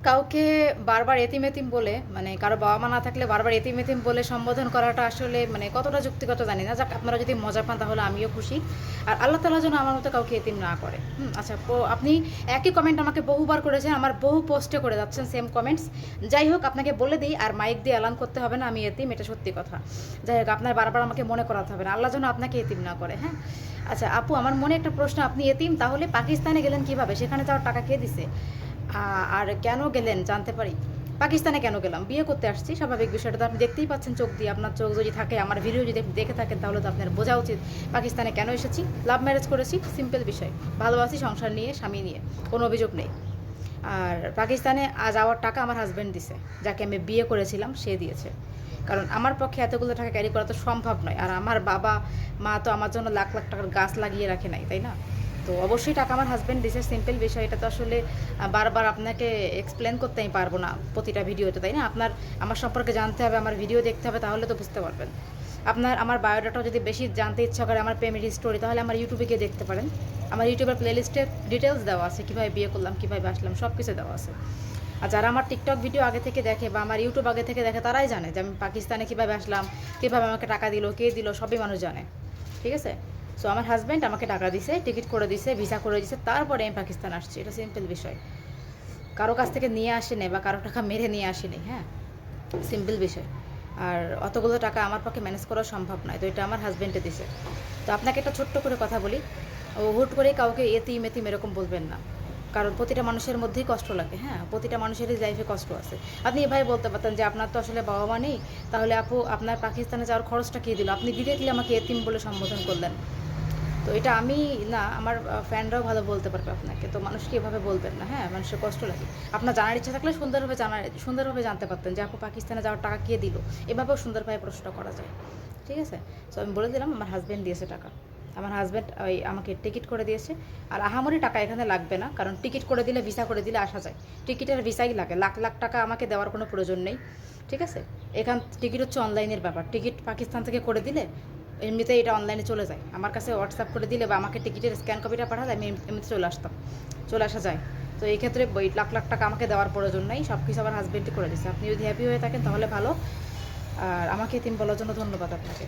কাউকে বারবার এতিম এতিম বলে, মানে কারো বাবা মা না থাকলে বারবার এতিম এতিম বলে সম্বোধন করাটা আসলে মানে কতটা যুক্তিগত জানি না। যাক, আপনারা যদি মজা পান তাহলে আমিও খুশি। আর আল্লাহ তাআলা যেন আমার মতো কাউকে এতিম না করে। আচ্ছা, আপনি একই কমেন্ট আমাকে বহুবার করেছেন, আমার বহু পোস্টে করে যাচ্ছেন সেম কমেন্টস। যাই হোক, আপনাকে বলে দিই, আর মাইক দিয়ে এলান করতে হবে না আমি এতিম, এটা সত্যি কথা। যাই হোক, আপনার বারবার আমাকে মনে করাতে হবে না, আল্লাহ যেন আপনাকে এতিম না করে। হ্যাঁ, আচ্ছা আপু, আমার মনে একটা প্রশ্ন, আপনি এতিম তাহলে পাকিস্তানে গেলেন কিভাবে? সেখানে যাওয়ার টাকা কে দিছে? আর কেন গেলেন জানতে পারি? পাকিস্তানে কেন গেলাম? বিয়ে করতে আসছি, স্বাভাবিক। বিষয়টা তো আপনি দেখতেই পাচ্ছেন চোখ দিয়ে। আপনার চোখ যদি থাকে, আমার ভিডিও যদি আপনি দেখে থাকেন, তাহলে তো আপনার বোঝা উচিত পাকিস্তানে কেন এসেছি। লাভ ম্যারেজ করেছি, সিম্পল বিষয়। ভালোবাসি, সংসার নিয়ে, স্বামী নিয়ে, কোনো অভিযোগ নেই। আর পাকিস্তানে যাওয়ার টাকা আমার হাজব্যান্ড দিছে, যাকে আমি বিয়ে করেছিলাম সে দিয়েছে। কারণ আমার পক্ষে এতগুলো টাকা ক্যারি করা তো সম্ভব নয়। আর আমার বাবা মা তো আমার জন্য লাখ লাখ টাকার গাছ লাগিয়ে রাখে নাই, তাই না? তো অবশ্যই টাকা আমার হাজব্যান্ড দিছে, সিম্পল বিষয়। এটা তো আসলে বারবার আপনাকে এক্সপ্লেন করতে আমি পারবো না প্রতিটা ভিডিওতে, তাই না? আপনার আমার সম্পর্কে জানতে হবে, আমার ভিডিও দেখতে হবে, তাহলে তো বুঝতে পারবেন। আপনার আমার বায়োডাটাও যদি বেশি জানতে ইচ্ছা করে, আমার প্রেমের স্টোরি, তাহলে আমার ইউটিউবে গিয়ে দেখতে পারেন। আমার ইউটিউবের প্লেলিস্টে ডিটেলস দেওয়া আছে, কীভাবে বিয়ে করলাম, কীভাবে আসলাম, সব কিছু দেওয়া আছে। আর যারা আমার টিকটক ভিডিও আগে থেকে দেখে বা আমার ইউটিউব আগে থেকে দেখে, তারাই জানে যে আমি পাকিস্তানে কীভাবে আসলাম, কীভাবে আমাকে টাকা দিল, কে দিল, সবই মানুষ জানে। ঠিক আছে? সো আমার হাজব্যান্ড আমাকে টাকা দিছে, টিকিট করে দিছে, ভিসা করে দিছে, তারপরে আমি পাকিস্তান আসছি। এটা সিম্পল বিষয়। কারো কাছ থেকে নিয়ে আসেনি বা কারো টাকা মেরে নিয়ে আসেনি। হ্যাঁ, সিম্পল বিষয়। আর অতগুলো টাকা আমার পক্ষে ম্যানেজ করা সম্ভব নয়, তো এটা আমার হাজব্যান্ডে দিছে। তো আপনাকে একটা ছোট্ট করে কথা বলি, ও হুট করে কাউকে এতিম এতিম এরকম বলবেন না। কারণ প্রতিটা মানুষের মধ্যেই কষ্ট লাগে। হ্যাঁ, প্রতিটা মানুষেরই লাইফে কষ্ট আছে। আপনি এভাবে বলতে পারতেন যে আপনার তো আসলে বাবা মা নেই, তাহলে আপু আপনার পাকিস্তানে যাওয়ার খরচটা কে দিল? আপনি ডিরেক্টলি আমাকে এতিম বলে সম্বোধন করলেন। তো এটা আমি না, আমার ফ্যানরাও ভালো বলতে পারবে আপনাকে। তো মানুষকে এভাবে বলবেন না। হ্যাঁ, মানুষের কষ্ট লাগে। আপনার জানার ইচ্ছা থাকলে সুন্দরভাবে জানতে পারতেন যে আপু পাকিস্তানে যাওয়ার টাকা কে দিল। এভাবেও সুন্দরভাবে প্রশ্নটা করা যায়। ঠিক আছে? সো আমি বলে দিলাম আমার হাজব্যান্ড দিয়েছে টাকা। আমার হাজব্যান্ড ওই আমাকে টিকিট করে দিয়েছে। আর আহামরি টাকা এখানে লাগবে না, কারণ টিকিট করে দিলে, ভিসা করে দিলে আসা যায়। টিকিটের ভিসাই লাগে, লাখ লাখ টাকা আমাকে দেওয়ার কোনো প্রয়োজন নেই। ঠিক আছে? টিকিট হচ্ছে অনলাইনের ব্যাপার। টিকিট পাকিস্তান থেকে করে দিলে এমনিতেই এটা অনলাইনে চলে যায়। আমার কাছে হোয়াটসঅ্যাপ করে দিলে বা আমাকে টিকিটের স্ক্যান কপিটা পাঠালে আমি এমনিতে চলে আসা যায়। তো এই ক্ষেত্রে লাখ লাখ টাকা আমাকে দেওয়ার প্রয়োজন নেই, সব কিছু আমার হাজব্যান্ডই করে দিচ্ছে। আপনি যদি হ্যাপি হয়ে থাকেন তাহলে ভালো। আর আমাকে এতিম বলার জন্য ধন্যবাদ আপনাকে।